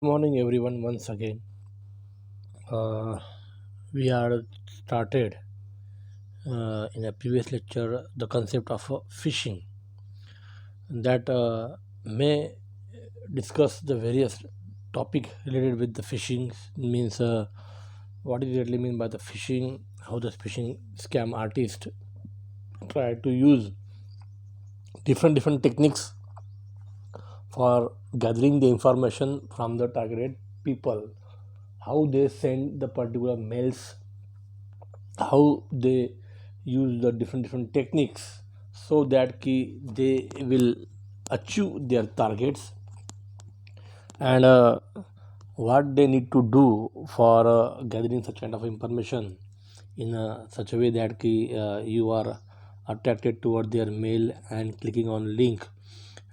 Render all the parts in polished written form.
Good morning, everyone. Once again, uh, we are started in a previous lecture the concept of fishing that may discuss the various topic related with the fishing means what is really mean by the fishing, how the fishing scam artist try to use different techniques for gathering the information from the targeted people, how they send the particular mails, how they use the different techniques so that they will achieve their targets, and what they need to do for gathering such kind of information in such a way that you are attracted toward their mail and clicking on link,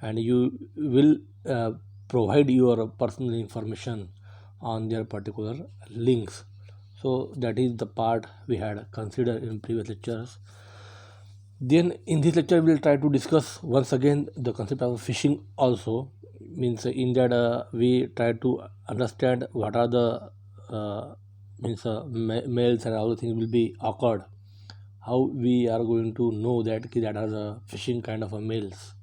and you will uh, provide your personal information on their particular links. So that is the part we had considered in previous lectures. Then in this lecture we will try to discuss once again the concept of phishing also. Means in that we try to understand what are the mails and all the things will be occurred. How we are going to know that are the phishing kind of a mails.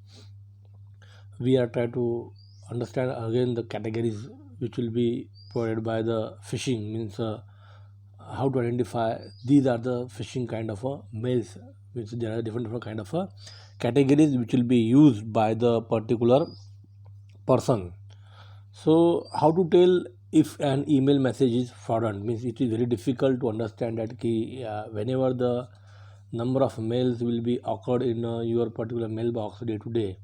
We are trying to understand again the categories which will be provided by the phishing, means how to identify these are the phishing kind of mails, which there are different kind of categories which will be used by the particular person. So how to tell if an email message is fraudulent, means it is very difficult to understand that whenever the number of mails will be occurred in your particular mailbox day to day,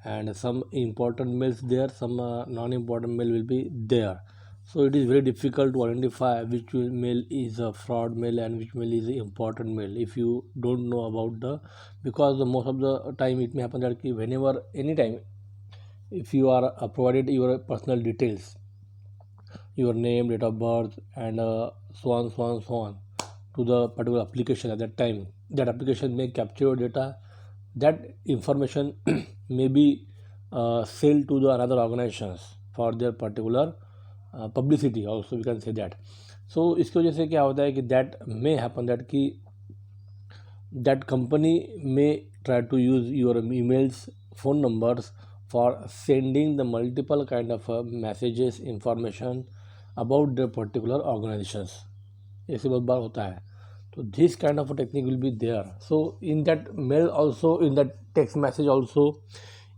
and some important mails there, some non-important mail will be there. So it is very difficult to identify which mail is a fraud mail and which mail is an important mail if you don't know about the, because the most of the time it may happen that whenever anytime if you are provided your personal details, your name, date of birth, and so on to the particular application at that time, that application may capture your data. That information may be sold to the another organizations for their particular publicity also, we can say that. So इसकी वजह से क्या होता है कि that may happen that company may try to use your emails, phone numbers for sending the multiple kind of messages, information about their particular organizations. ऐसे बहुत बार होता है. So this kind of a technique will be there. So in that mail also, in that text message also,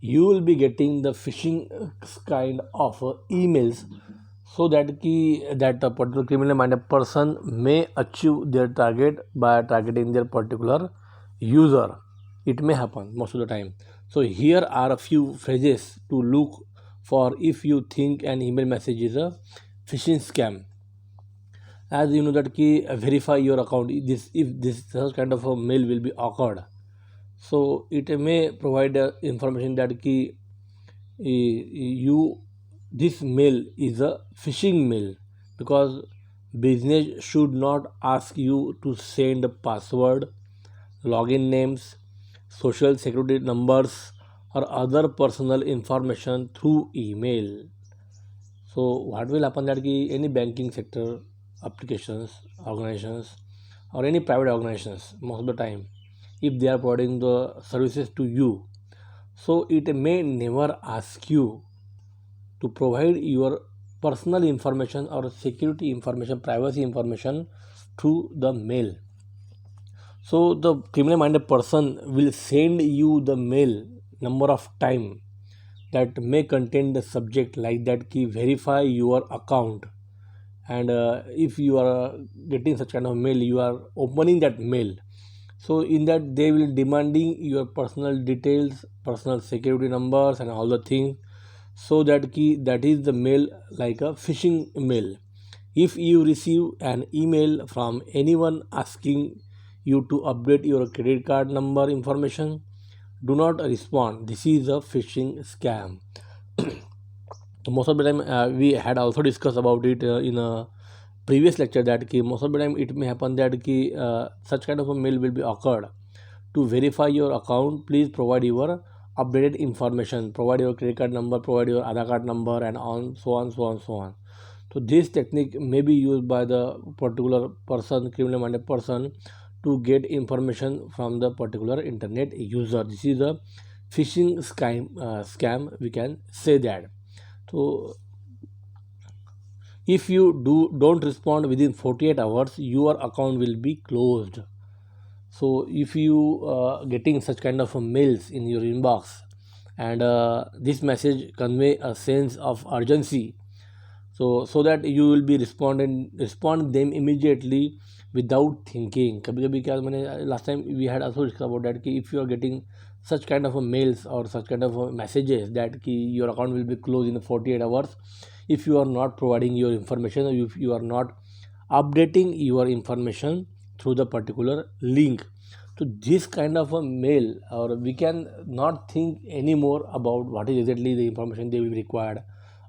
you will be getting the phishing kind of emails, so that a particular criminal minded person may achieve their target by targeting their particular user. It may happen most of the time. So here are a few phrases to look for if you think an email message is a phishing scam. As you know that verify your account, this if this such kind of a mail will be occurred, so it may provide information that you this mail is a phishing mail, because business should not ask you to send password, login names, social security numbers, or other personal information through email. So what will happen that any banking sector applications, organizations, or any private organizations, most of the time, if they are providing the services to you, so it may never ask you to provide your personal information or security information, privacy information through the mail. So the criminal minded person will send you the mail number of time that may contain the subject like that verify your account. And if you are getting such kind of mail, you are opening that mail, so in that they will demanding your personal details, personal security numbers, and all the things, so that is the mail like a phishing mail. If you receive an email from anyone asking you to update your credit card number information, do not respond. This is a phishing scam. Most of the time we had also discussed about it in a previous lecture that most of the time it may happen that such kind of a mail will be occurred. To verify your account, please provide your updated information, provide your credit card number, provide your Aadhaar card number, and on so on, so on, so on. So this technique may be used by the particular person, criminal minded person, to get information from the particular internet user. This is a phishing scam, we can say that. So if you don't respond within 48 hours, your account will be closed. So if you getting such kind of mails in your inbox, and this message convey a sense of urgency, so that you will be respond them immediately without thinking. कभी कभी क्या मैंने last time we had also discussed about that कि if you are getting such kind of mails or such kind of messages that कि your account will be closed in 48 hours if you are not providing your information, or if you are not updating your information through the particular link. So this kind of a mail, or we can not think anymore about what is exactly the information they will be required,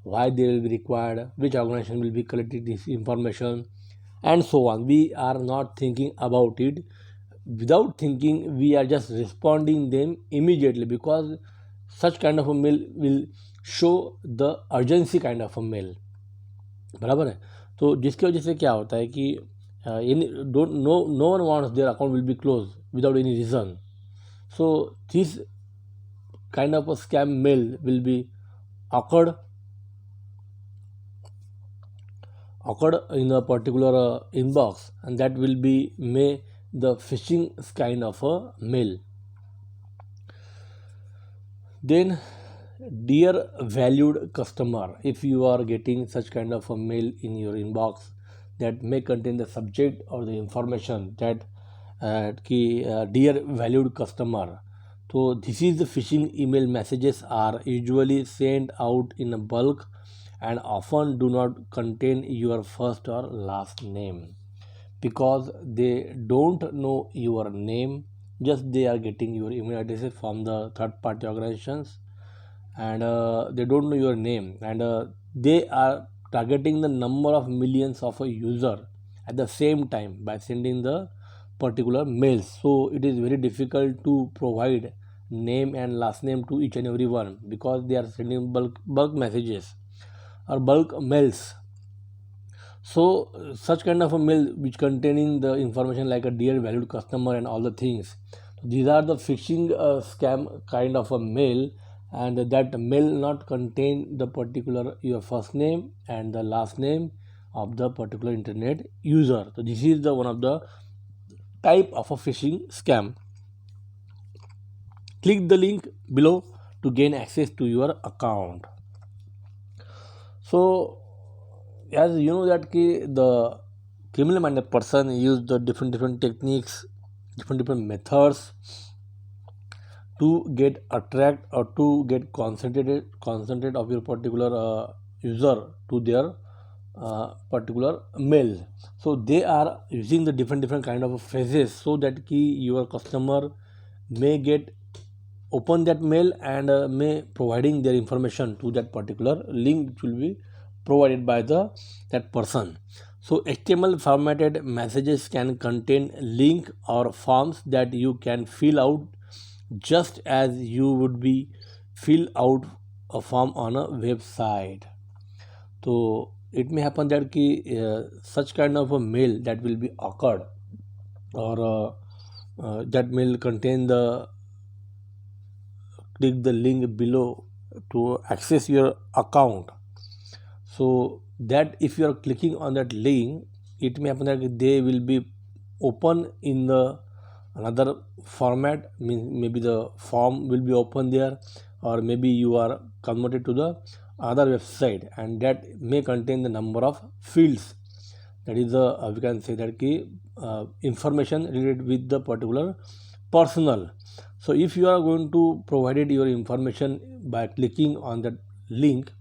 why they will be required, which organization will be collecting this information, and so on. We are not thinking about it. Without thinking, we are just responding them immediately, because such kind of a mail will show the urgency kind of a mail. बराबर है. तो जिसकी वजह से क्या होता है कि no one wants their account will be closed without any reason. So this kind of a scam mail will be occurred in a particular inbox, and that will be the phishing kind of a mail. Then, dear valued customer, if you are getting such kind of a mail in your inbox that may contain the subject or the information that dear valued customer, so this is the phishing email messages are usually sent out in a bulk and often do not contain your first or last name, because they don't know your name, just they are getting your email addresses from the third party organizations, and they don't know your name, and they are targeting the number of millions of a user at the same time by sending the particular mails. So it is very difficult to provide name and last name to each and every one, because they are sending bulk messages or bulk mails. So such kind of a mail which containing the information like a dear valued customer and all the things, these are the phishing scam kind of a mail, and that mail not contain the particular your first name and the last name of the particular internet user. So this is the one of the type of a phishing scam. Click the link below to gain access to your account. So as you know that the criminal minded person use the different techniques, different methods to get attract or to get concentrate of your particular user to their particular mail. So they are using the different kind of phrases so that your customer may get open that mail and may providing their information to that particular link which will be provided by that person. So HTML formatted messages can contain link or forms that you can fill out just as you would be fill out a form on a website. So it may happen that such kind of a mail that will be occurred, or that mail contain the click the link below to access your account. So that if you are clicking on that link, it may happen that they will be open in the another format, maybe the form will be open there, or maybe you are converted to the other website, and that may contain the number of fields, that is the we can say that information related with the particular personal. So if you are going to provide your information by clicking on that link,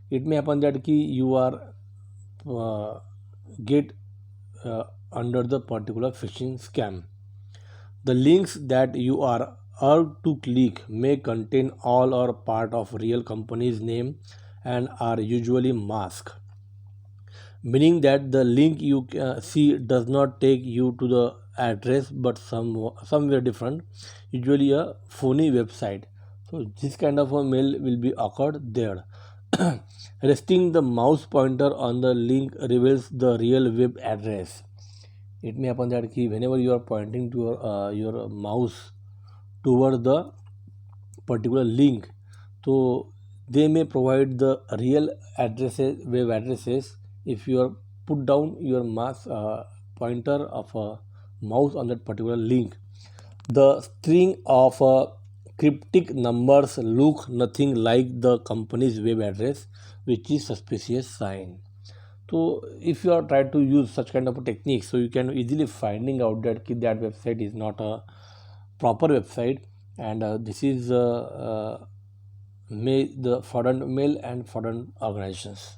it may happen that you are get under the particular phishing scam. The links that you are urged to click may contain all or part of real company's name and are usually masked, meaning that the link you see does not take you to the address but somewhere different, usually a phony website. So this kind of a mail will be occurred there. Resting the mouse pointer on the link reveals the real web address. It may happen that whenever you are pointing to your mouse toward the particular link, so they may provide the real addresses, web addresses. If you are put down your mouse pointer of a mouse on that particular link, the string of cryptic numbers look nothing like the company's web address, which is suspicious sign. So if you are trying to use such kind of a technique, so you can easily finding out that that website is not a proper website, and this is the fraudulent mail and fraudulent organizations.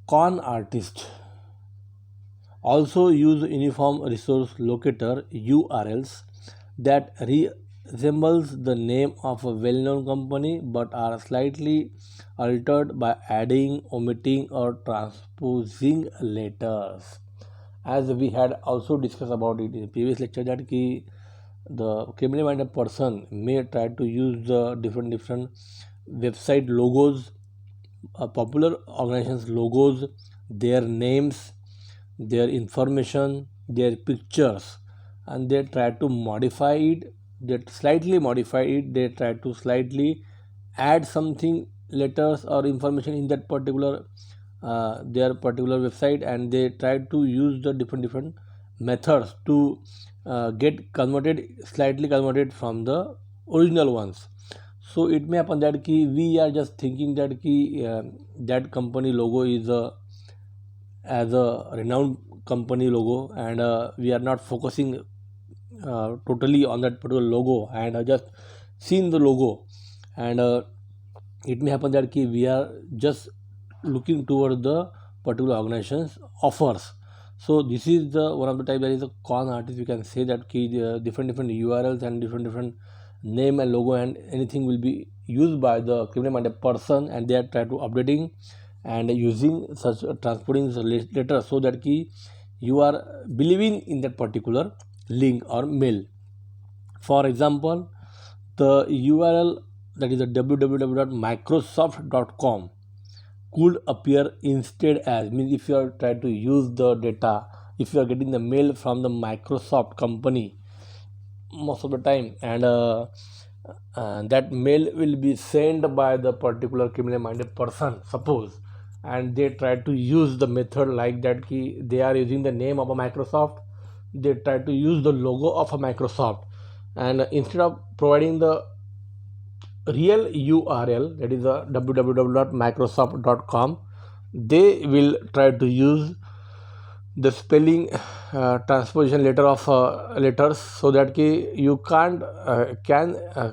Con artist also use uniform resource locator URLs that resembles the name of a well-known company but are slightly altered by adding, omitting, or transposing letters. As we had also discussed about it in the previous lecture, that the criminally minded person may try to use the different website logos, popular organizations logos, their names, their information, their pictures, and they try to modify it. They slightly modify it. They try to slightly add something, letters or information in that particular their particular website, and they try to use the different methods to get converted, slightly converted from the original ones. So it may happen that we are just thinking that that company logo is as a renowned company logo, and we are not focusing totally on that particular logo, and just seeing the logo, and it may happen that we are just looking toward the particular organization's offers. So this is the one of the type that is a con artist. We can say that different URLs and different name and logo and anything will be used by the criminal minded person, and they are trying to updating and using such transporting letter, so that you are believing in that particular link or mail. For example, the URL that is a www.microsoft.com could appear instead as, means if you are trying to use the data, if you are getting the mail from the Microsoft company most of the time, and that mail will be sent by the particular criminal minded person, suppose, and they try to use the method like that they are using the name of a Microsoft, they try to use the logo of a Microsoft, and instead of providing the real URL, that is a www.microsoft.com, they will try to use the spelling transposition letter of letters, so that you can't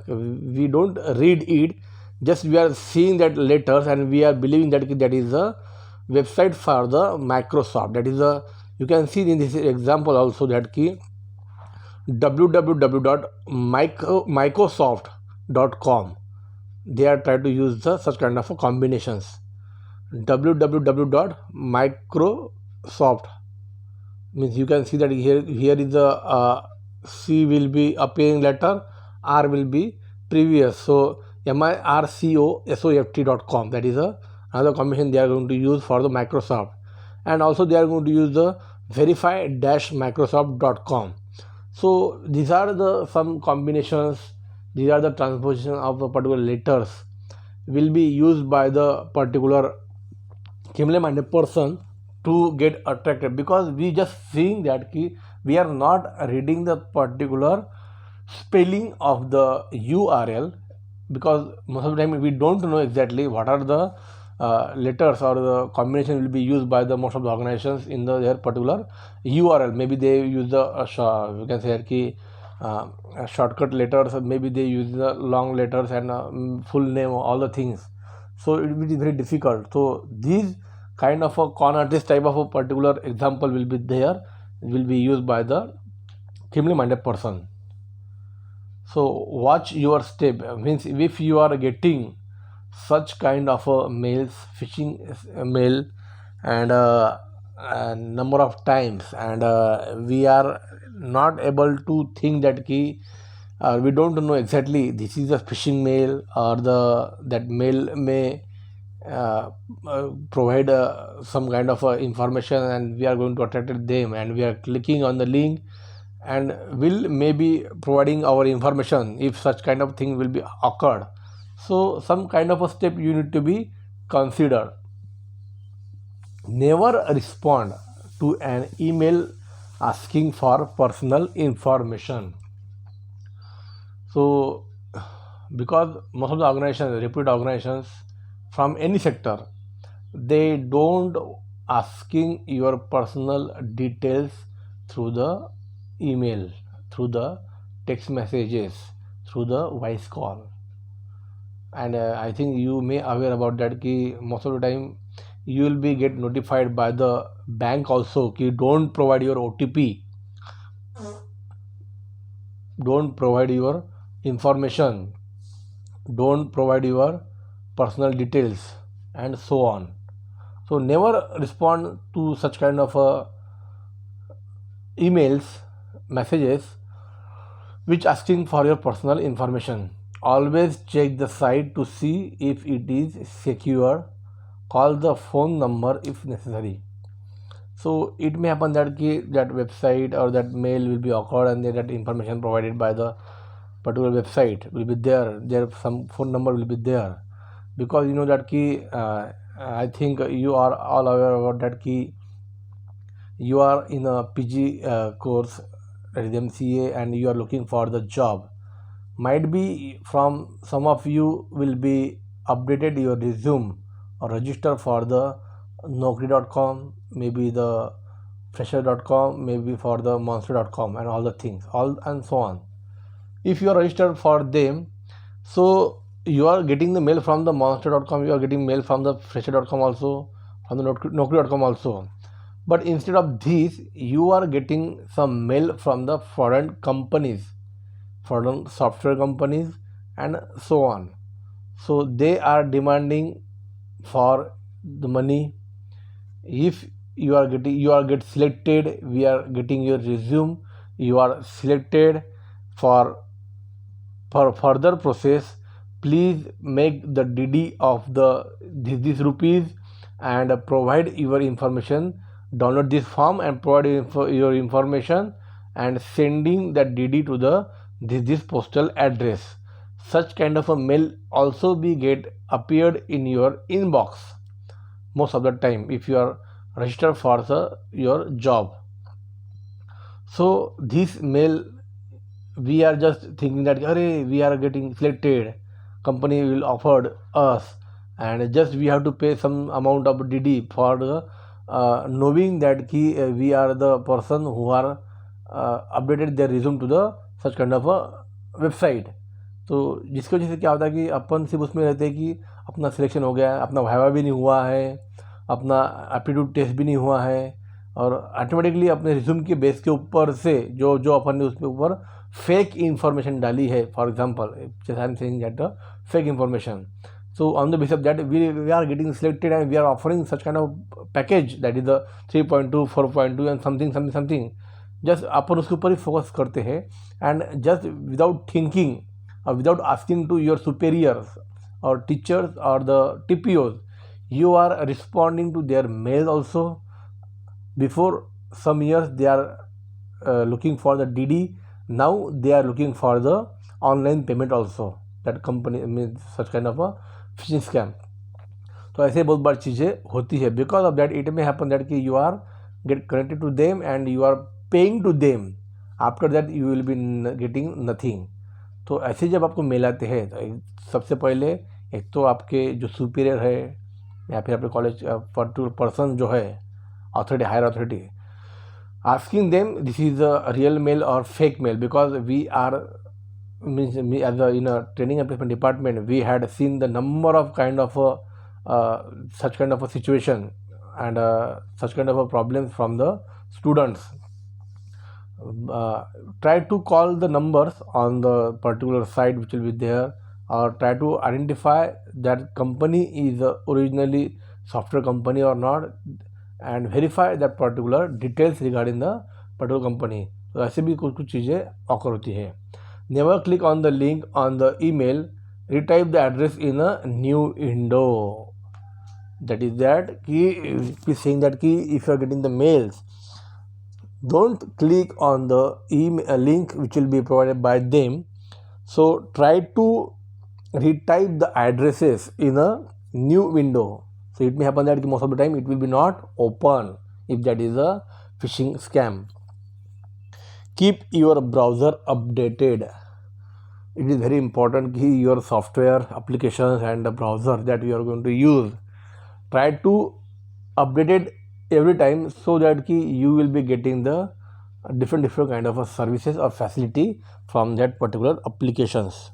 we don't read it, just we are seeing that letters and we are believing that that is a website for the Microsoft. That is a, you can see in this example also that www.microsoft.com, they are trying to use such kind of combinations. www.microsoft means you can see that here is the C will be appearing letter, R will be previous, so mircosoft.com, that is another combination they are going to use for the Microsoft, and also they are going to use the verify-microsoft.com. So these are the some combinations, these are the transposition of the particular letters will be used by the particular criminal minded person to get attracted, because we just seeing that we are not reading the particular spelling of the URL, because most of the time we don't know exactly what are the letters or the combination will be used by the most of the organizations in their particular URL. Maybe they use the you can say shortcut letters, maybe they use the long letters and full name, all the things, so it will be very difficult. So these kind of a con artist type of a particular example will be there, will be used by the criminally minded person. So watch your step, means if you are getting such kind of mails, phishing mail, and a number of times, and we are not able to think that we don't know exactly this is a phishing mail, or that mail may uh, provide some kind of information, and we are going to attract them, and we are clicking on the link, and will maybe providing our information if such kind of thing will be occurred. So some kind of a step you need to be considered. Never respond to an email asking for personal information. So because most of the organizations, reputed organizations from any sector, they don't asking your personal details through the email, through the text messages, through the voice call. And I think you may aware about that ki most of the time you will be get notified by the bank also ki don't provide your OTP, don't provide your information, don't provide your personal details, and so on. So never respond to such kind of emails, messages which asking for your personal information. Always check the site to see if it is secure. Call the phone number if necessary. So it may happen that that website or that mail will be occurred, and that information provided by the particular website will be there. There some phone number will be there, because you know that I think you are all aware about that you are in a PG course, that is MCA, and you are looking for the job. Might be from some of you will be updated your resume or register for the Naukri.com, maybe the Fresher.com, maybe for the Monster.com, and all the things, all and so on. If you are registered for them, so you are getting the mail from the Monster.com, you are getting mail from the Fresher.com also, from the Naukri.com also. But instead of this, you are getting some mail from the foreign companies, foreign software companies, and so on. So they are demanding for the money. If you are get selected, we are getting your resume, you are selected for further process. Please make the DD of this rupees and provide your information. Download this form and provide your information, and sending that DD to this postal address. Such kind of a mail also be get appeared in your inbox most of the time if you are registered for your job. So this mail, we are just thinking that we are getting selected, company will offer us, and just we have to pay some amount of DD for knowing that we are the person who are updated their resume to the such kind of a website. तो जिसकी वजह से क्या होता है कि अपन सिर्फ उसमें रहते हैं कि अपना सिलेक्शन हो गया, अपना वाइवा भी नहीं हुआ है, अपना एप्टीट्यूड टेस्ट भी नहीं हुआ है, और ऑटोमेटिकली अपने रिज्यूम के बेस के ऊपर से जो अपन ने उसके ऊपर फेक इंफॉर्मेशन डाली है, फॉर एग्जांपल जैसे I am saying that fake information. So on the basis of that, we are getting selected, and we are offering such kind of package, that is the 3.2, 4.2 and something. Just अपन उसके ऊपर ही focus करते हैं, and just without thinking or without asking to your superiors or teachers or the TPOs, you are responding to their mail also. Before some years they are looking for the DD, now they are looking for the online payment also. That company means such kind of a phishing scam. तो ऐसे बहुत बार चीज़ें होती है. Because of that it may happen that कि you are get connected to them and you are paying to them. After that you will be getting nothing. तो ऐसे जब आपको मेल आते हैं, तो सबसे पहले एक तो आपके जो सुपीरियर है या फिर आपके कॉलेज पर्सन जो है, authority, higher authority, asking them this is a real mail or fake mail, because we are means me as a in a training and placement department, we had seen the number of kind of such kind of a situation and such kind of a problems from the students. Try to call the numbers on the particular site which will be there, or try to identify that company is originally software company or not, and verify that particular details regarding the particular company. तो ऐसे भी कुछ चीज़ें occur होती है. Never click on the link on the email. Retype the address in a new window. That is that key is saying that key if you are getting the mails, don't click on the email link which will be provided by them. So try to retype the addresses in a new window. So it may happen that most of the time it will be not open if that is a phishing scam. Keep your browser updated. It is very important that your software applications and the browser that you are going to use, try to update it every time so that you will be getting the different kind of services or facility from that particular applications.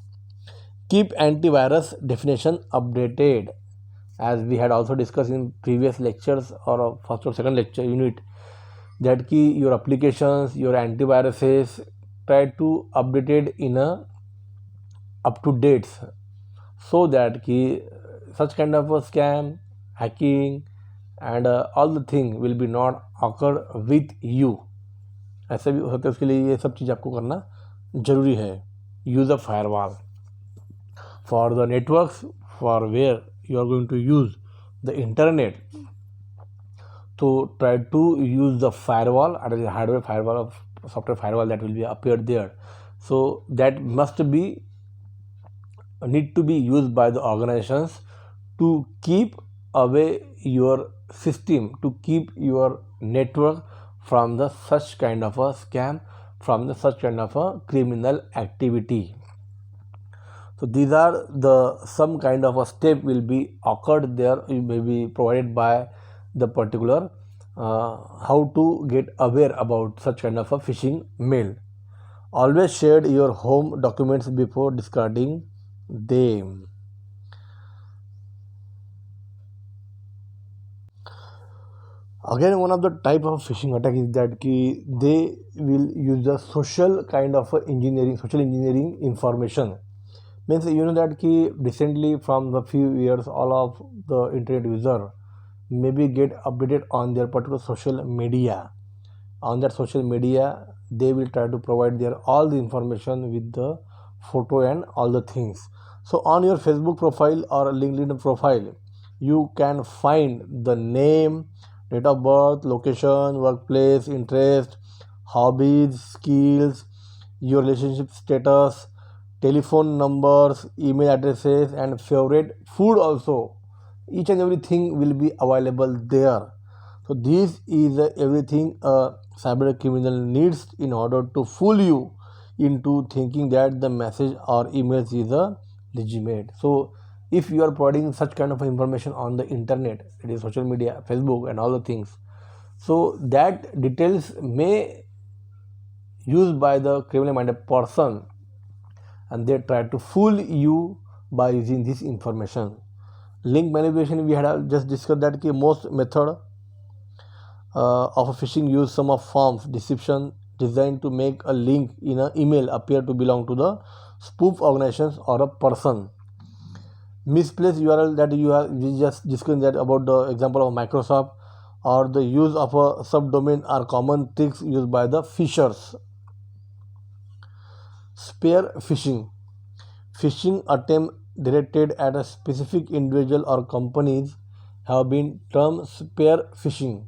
Keep antivirus definition updated, as we had also discussed in previous lectures or first or second lecture unit, that your applications, your antiviruses, try to update it in a up to dates, so that such kind of a scam, hacking and all the thing will be not occur with you. ऐसा भी होता है, उसके लिए ये सब चीज़ आपको करना जरूरी है. Use a firewall for the networks for where you are going to use the internet. So try to use the firewall, or the hardware firewall of software firewall that will be appeared there. So that must be need to be used by the organizations to keep away your system, to keep your network from the such kind of a scam, from the such kind of a criminal activity. So these are the some kind of a step will be occurred there, may be provided by the particular how to get aware about such kind of a phishing mail. Always share your home documents before discarding them. Again, one of the type of phishing attack is that they will use the social kind of engineering, social engineering information. Means you know that recently from the few years all of the internet user maybe get updated on their particular social media. On that social media they will try to provide their all the information with the photo and all the things. So on your Facebook profile or LinkedIn profile, you can find the name, date of birth, location, workplace, interest, hobbies, skills, your relationship status, telephone numbers, email addresses and favorite food also. Each and everything will be available there. So this is everything a cyber criminal needs in order to fool you into thinking that the message or emails is a legitimate. So if you are providing such kind of information on the internet, it is social media, Facebook and all the things, so that details may used by the criminal minded person and they try to fool you by using this information. Link manipulation, we had just discussed that most method of a phishing use some of forms deception designed to make a link in an email appear to belong to the spoof organizations or a person. Misplaced URL, that we just discussed that about the example of Microsoft, or the use of a subdomain are common tricks used by the phishers. Spear phishing. Phishing attempt directed at a specific individual or companies have been termed spear phishing.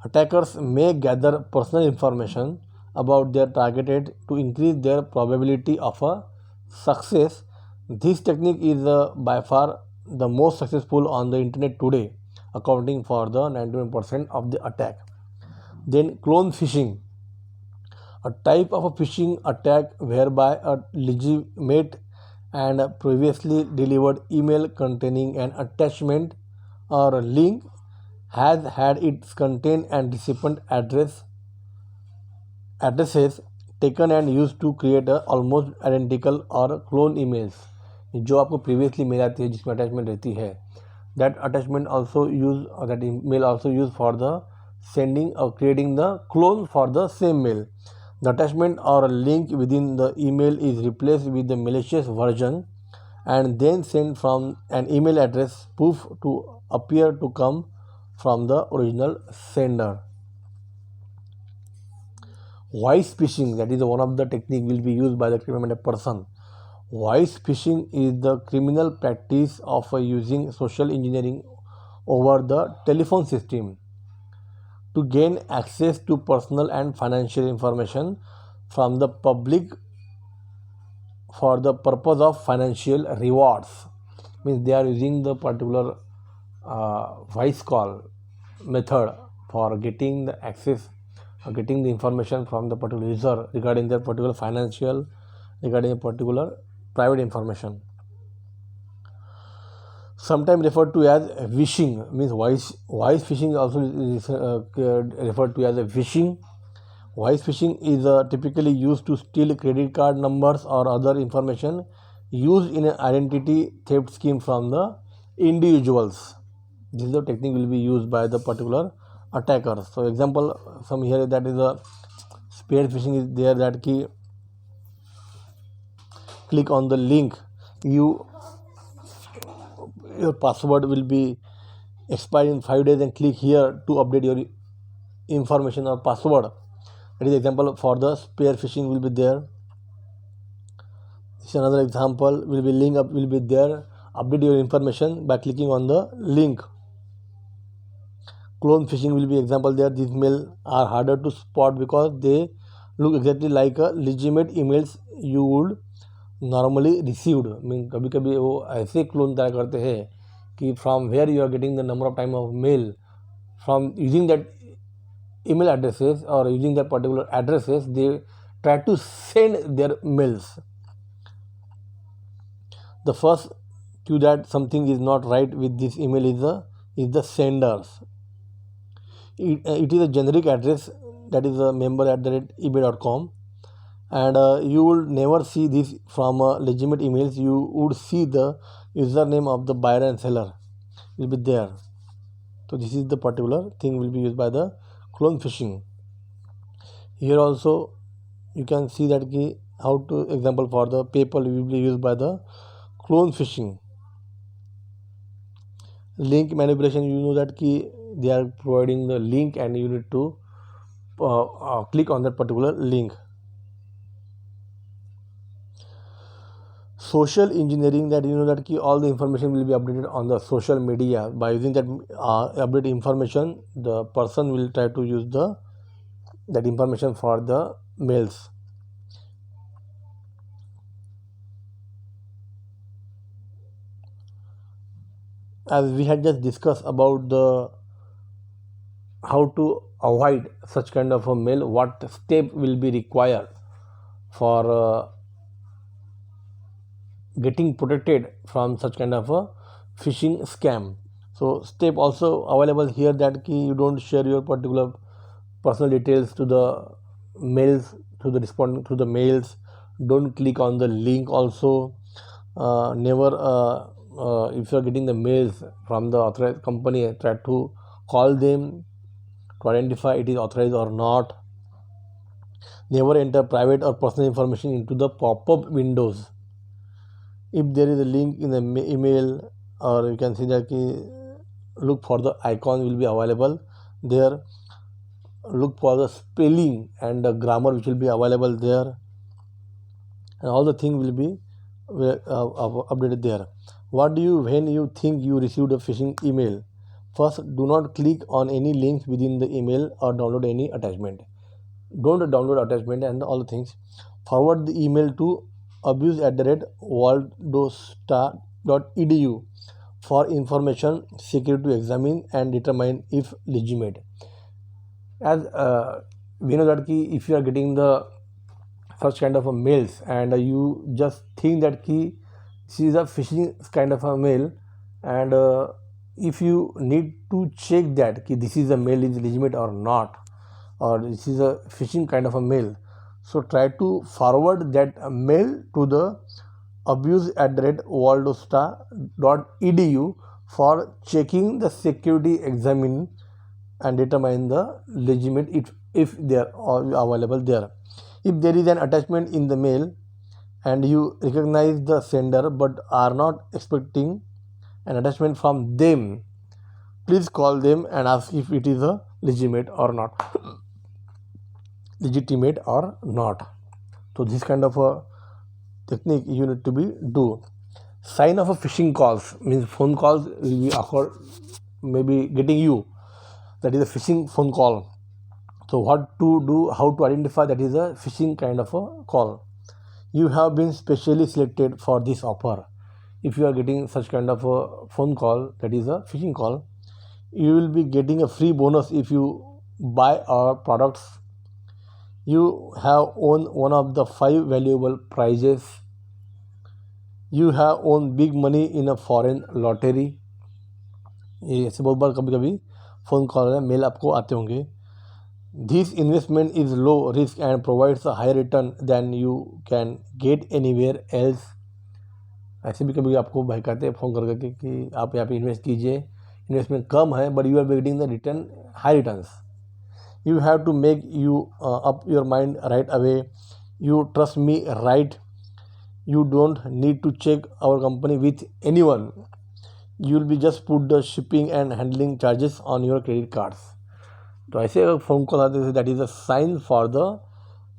Attackers may gather personal information about their targeted to increase their probability of a success. This technique is by far the most successful on the internet today, accounting for the 91% of the attack. Then clone phishing, a type of a phishing attack whereby a legitimate and previously delivered email containing an attachment or a link has had its content and recipient addresses taken and used to create a almost identical or clone emails. जो आपको previously mail आती है जिसमें attachment रहती है, that attachment also use or that email also used for the sending or creating the clone for the same mail. The attachment or a link within the email is replaced with the malicious version and then sent from an email address spoof to appear to come from the original sender. Voice phishing, that is one of the technique will be used by the criminal person. Voice phishing is the criminal practice of using social engineering over the telephone system to gain access to personal and financial information from the public for the purpose of financial rewards. Means they are using the particular voice call method for getting the access or getting the information from the particular user regarding their particular financial, regarding a particular private information. Sometimes referred to as phishing, means voice phishing also is referred to as a phishing. Voice phishing is typically used to steal credit card numbers or other information used in an identity theft scheme from the individuals. This is the technique will be used by the particular attacker. So example, some here that is a spear phishing is there, that key click on the link, your password will be expired in 5 days and click here to update your information or password. That is example for the spear phishing will be there. This is another example, will be link up will be there, update your information by clicking on the link. Clone phishing will be example there. These mail are harder to spot because they look exactly like a legitimate emails you would normally received. Mean कभी कभी वो ऐसे clone तैयार करते हैं कि from where you are getting the number of time of mail from using that email addresses or using that particular addresses, they try to send their mails. The first cue that something is not right with this email is the senders. It is a generic address, that is a member@ebay.com, and you will never see this from legitimate emails. You would see the username of the buyer and seller will be there. So this is the particular thing will be used by the clone phishing. Here also you can see that how to example for the PayPal will be used by the clone phishing. Link manipulation, you know that they are providing the link and you need to click on that particular link. Social engineering, that you know that all the information will be updated on the social media. By using that update information, the person will try to use that information for the mails. As we had just discussed about the how to avoid such kind of a mail, what step will be required for getting protected from such kind of a phishing scam. So step also available here, that you don't share your particular personal details to the mails, to the responding to the mails. Don't click on the link also. Never if you are getting the mails from the authorized company, try to call them to identify it is authorized or not. Never enter private or personal information into the pop-up windows. If there is a link in the email, or you can see that look for the icon will be available there. Look for the spelling and the grammar which will be available there, and all the things will be updated there. What do you when you think you received a phishing email? First, do not click on any links within the email or download any attachment. Don't download attachment and all the things. Forward the email to abuse@waldorfstar.edu for information security to examine and determine if legitimate. As we know that if you are getting the such kind of a mails and you just think that this is a phishing kind of a mail, and if you need to check that this is a mail is legitimate or not, or this is a phishing kind of a mail, so try to forward that mail to the abuse@waldorfstar.edu for checking the security examine and determine the legitimate if they are available there. If there is an attachment in the mail and you recognize the sender but are not expecting an attachment from them, please call them and ask if it is a legitimate or not. legitimate or not. So this kind of a technique you need to be do. Sign of a phishing calls means phone calls will be occur, maybe getting you, that is a phishing phone call. So what to do, how to identify that is a phishing kind of a call. You have been specially selected for this offer. If you are getting such kind of a phone call, that is a phishing call, you will be getting a free bonus if you buy our products. You have won one of the 5 valuable prizes. You have won big money in a foreign lottery. ये ऐसे बहुत बार कभी कभी phone call mail आपको आते होंगे. This investment is low risk and provides a higher return than you can get anywhere else. ऐसे भी कभी आपको बहकाते हैं फ़ोन करके कि आप यहाँ पे इन्वेस्ट कीजिए, इन्वेस्टमेंट कम है but you are getting the return high returns. You have to make you up your mind right away. You trust me, right? You don't need to check our company with anyone. You will be just put the shipping and handling charges on your credit cards. तो ऐसे अगर phone call आते हैं that is a sign for the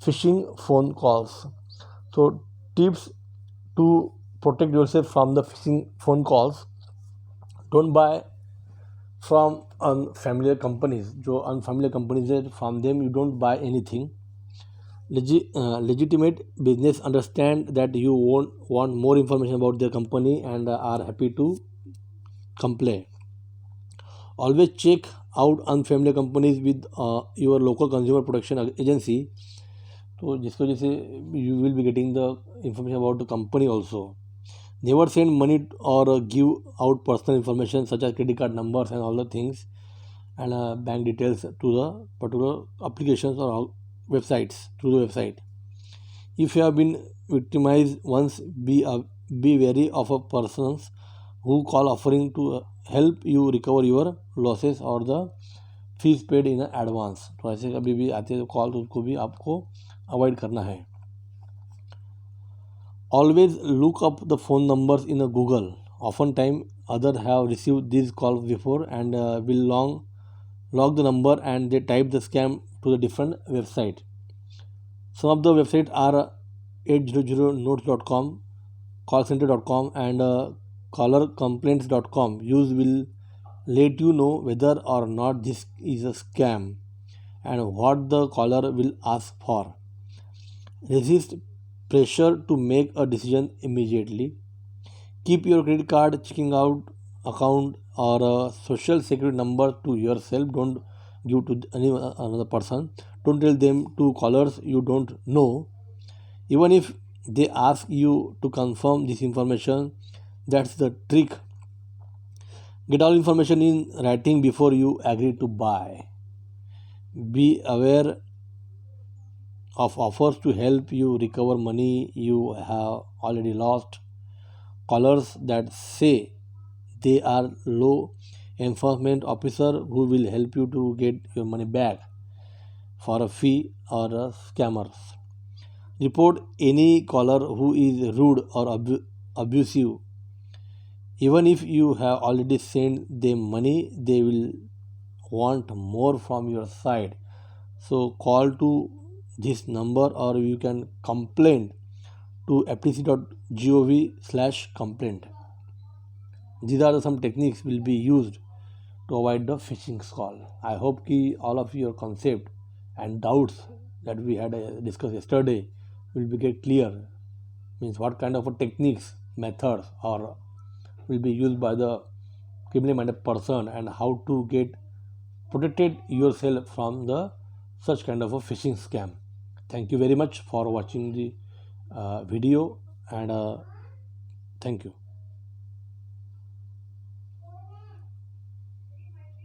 phishing phone calls. So tips to protect yourself from the phishing phone calls: don't buy from unfamiliar companies. जो unfamiliar companies है, from them you don't buy anything. Legitimate business understand that you won't want more information about their company and are happy to comply. Always check out unfamiliar companies with your local consumer protection agency. तो जिसकी वजह से you will be getting the information about the company also. Never send money or give out personal information such as credit card numbers and all the things and bank details to the particular applications or websites through the website. If you have been victimized once, be wary of a persons who call offering to help you recover your losses or the fees paid in advance. तो ऐसे कभी भी आते हैं call तो उसको भी आपको अवॉइड करना है. Always look up the phone numbers in a Google. Oftentimes, others have received these calls before and will log the number and they type the scam to the different website. Some of the websites are 800notes.com, callcenter.com and callercomplaints.com. Use will let you know whether or not this is a scam and what the caller will ask for. Resist pressure to make a decision immediately. Keep your credit card checking out account or a social security number to yourself. Don't give to another person. Don't tell them to callers you don't know. Even if they ask you to confirm this information, that's the trick. Get all information in writing before you agree to buy. Be aware of offers to help you recover money you have already lost. Callers that say they are law enforcement officer who will help you to get your money back for a fee or a scammers. Report any caller who is rude or abusive. Even if you have already sent them money, they will want more from your side. So call to this number or you can complain to aptc.gov/complaint. These are some techniques will be used to avoid the phishing call. I hope कि all of your concept and doubts that we had discussed yesterday will be get clear. Means what kind of a techniques, methods or will be used by the criminally minded person and how to get protected yourself from the such kind of a phishing scam. Thank you very much for watching the video and thank you.